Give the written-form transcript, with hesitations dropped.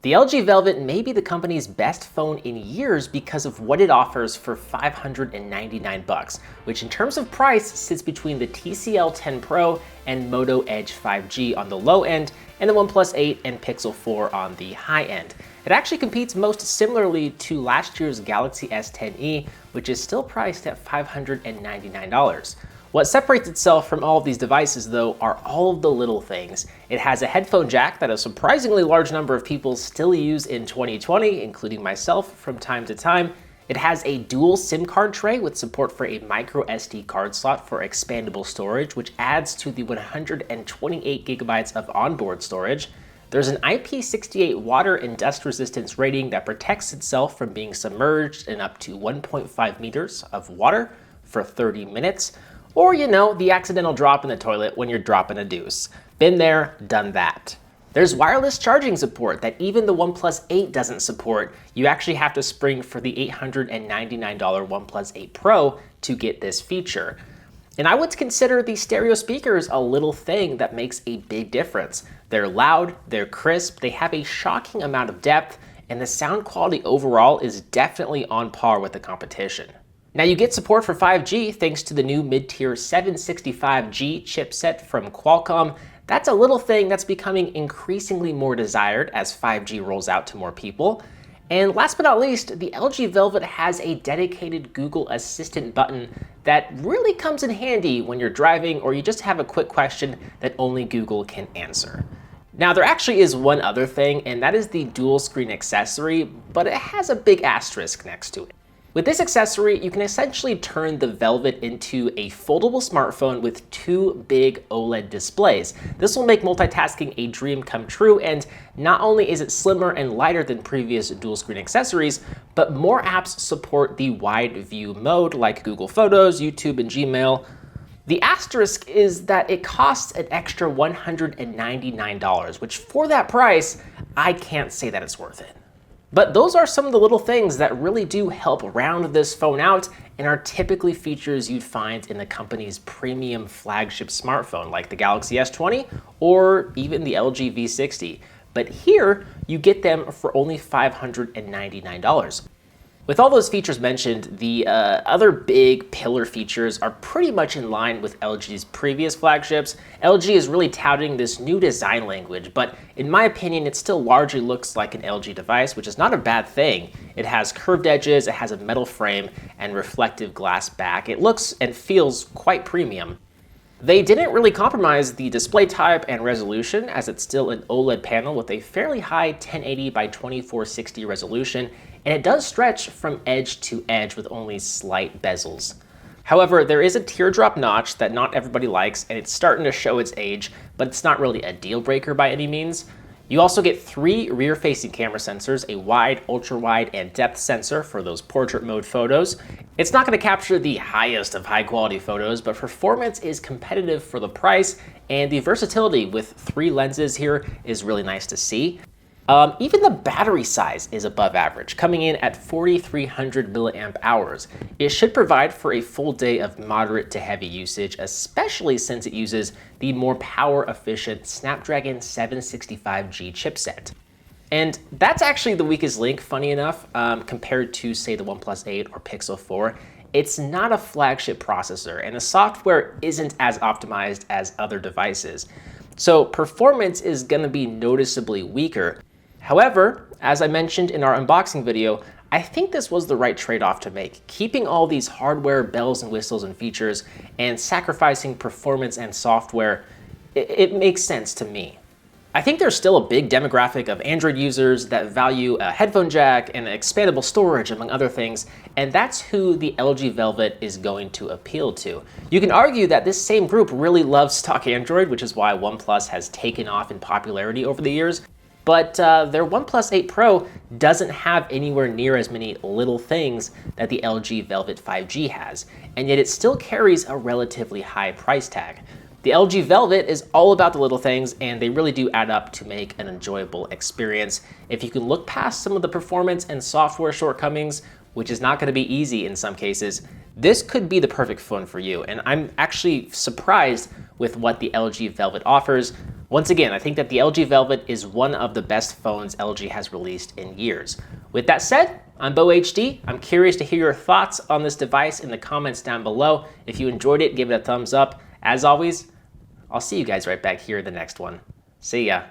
The LG Velvet may be the company's best phone in years because of what it offers for $599, which in terms of price sits between the TCL 10 Pro and Moto Edge 5G on the low end and the OnePlus 8 and Pixel 4 on the high end. It actually competes most similarly to last year's Galaxy S10e, which is still priced at $599. What separates itself from all of these devices, though, are all of the little things. It has a headphone jack that a surprisingly large number of people still use in 2020, including myself from time to time. It has a dual SIM card tray with support for a micro SD card slot for expandable storage, which adds to the 128 gigabytes of onboard storage. There's an IP68 water and dust resistance rating that protects itself from being submerged in up to 1.5 meters of water for 30 minutes. Or, you know, the accidental drop in the toilet when you're dropping a deuce. Been there, done that. There's wireless charging support that even the OnePlus 8 doesn't support. You actually have to spring for the $899 OnePlus 8 Pro to get this feature. And I would consider the stereo speakers a little thing that makes a big difference. They're loud, they're crisp, they have a shocking amount of depth, and the sound quality overall is definitely on par with the competition. Now you get support for 5G thanks to the new mid-tier 765G chipset from Qualcomm. That's a little thing that's becoming increasingly more desired as 5G rolls out to more people. And last but not least, the LG Velvet has a dedicated Google Assistant button that really comes in handy when you're driving or you just have a quick question that only Google can answer. Now there actually is one other thing, and that is the dual screen accessory, but it has a big asterisk next to it. With this accessory, you can essentially turn the Velvet into a foldable smartphone with two big OLED displays. This will make multitasking a dream come true, and not only is it slimmer and lighter than previous dual screen accessories, but more apps support the wide view mode like Google Photos, YouTube, and Gmail. The asterisk is that it costs an extra $199, which for that price, I can't say that it's worth it. But those are some of the little things that really do help round this phone out and are typically features you'd find in the company's premium flagship smartphone like the Galaxy S20 or even the LG V60. But here, you get them for only $599. With all those features mentioned, the other big pillar features are pretty much in line with LG's previous flagships. LG is really touting this new design language, but in my opinion, it still largely looks like an LG device, which is not a bad thing. It has curved edges, it has a metal frame, and reflective glass back. It looks and feels quite premium. They didn't really compromise the display type and resolution, as it's still an OLED panel with a fairly high 1080 by 2460 resolution, and it does stretch from edge to edge with only slight bezels. However, there is a teardrop notch that not everybody likes, and it's starting to show its age, but it's not really a deal breaker by any means. You also get 3 rear-facing camera sensors, a wide, ultra-wide, and depth sensor for those portrait mode photos. It's not going to capture the highest of high-quality photos, but performance is competitive for the price, and the versatility with 3 lenses here is really nice to see. Even the battery size is above average, coming in at 4,300 milliamp hours. It should provide for a full day of moderate to heavy usage, especially since it uses the more power-efficient Snapdragon 765G chipset. And that's actually the weakest link, funny enough, compared to, say, the OnePlus 8 or Pixel 4. It's not a flagship processor, and the software isn't as optimized as other devices. So performance is going to be noticeably weaker. However, as I mentioned in our unboxing video, I think this was the right trade-off to make, keeping all these hardware bells and whistles and features and sacrificing performance and software. It makes sense to me. I think there's still a big demographic of Android users that value a headphone jack and expandable storage, among other things, and that's who the LG Velvet is going to appeal to. You can argue that this same group really loves stock Android, which is why OnePlus has taken off in popularity over the years. But their OnePlus 8 Pro doesn't have anywhere near as many little things that the LG Velvet 5G has, and yet it still carries a relatively high price tag. The LG Velvet is all about the little things, and they really do add up to make an enjoyable experience. If you can look past some of the performance and software shortcomings, which is not going to be easy in some cases, this could be the perfect phone for you. And I'm actually surprised with what the LG Velvet offers. Once again, I think that the LG Velvet is one of the best phones LG has released in years. With that said, I'm Bo HD. I'm curious to hear your thoughts on this device in the comments down below. If you enjoyed it, give it a thumbs up. As always, I'll see you guys right back here in the next one. See ya.